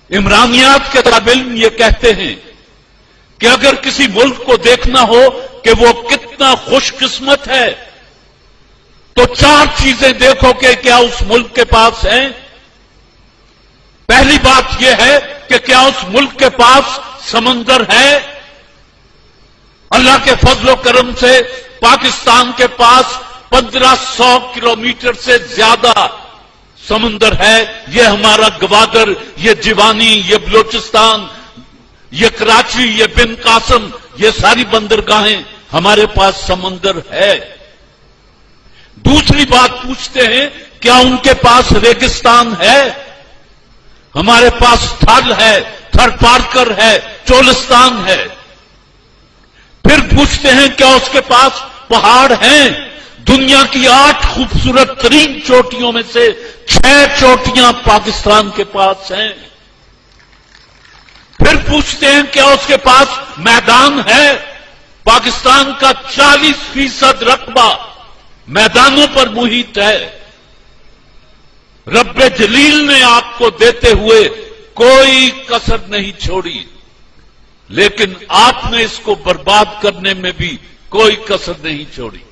عمرانیات کے طالب علم یہ کہتے ہیں کہ اگر کسی ملک کو دیکھنا ہو کہ وہ کتنا خوش قسمت ہے تو 4 چیزیں دیکھو کہ کیا اس ملک کے پاس ہیں. پہلی بات یہ ہے کہ کیا اس ملک کے پاس سمندر ہے. اللہ کے فضل و کرم سے پاکستان کے پاس 1500 کلومیٹر سے زیادہ سمندر ہے. یہ ہمارا گوادر، یہ جیوانی، یہ بلوچستان، یہ کراچی، یہ بن قاسم، یہ ساری بندرگاہیں ہمارے پاس سمندر ہے. دوسری بات پوچھتے ہیں کیا ان کے پاس ریگستان ہے. ہمارے پاس تھل ہے، تھر پارکر ہے، چولستان ہے. پھر پوچھتے ہیں کیا اس کے پاس پہاڑ ہیں. دنیا کی 8 خوبصورت ترین چوٹیوں میں سے 6 چوٹیاں پاکستان کے پاس ہیں. پھر پوچھتے ہیں کیا اس کے پاس میدان ہے. پاکستان کا 40% رقبہ میدانوں پر محیط ہے. رب جلیل نے آپ کو دیتے ہوئے کوئی کسر نہیں چھوڑی، لیکن آپ نے اس کو برباد کرنے میں بھی کوئی کسر نہیں چھوڑی.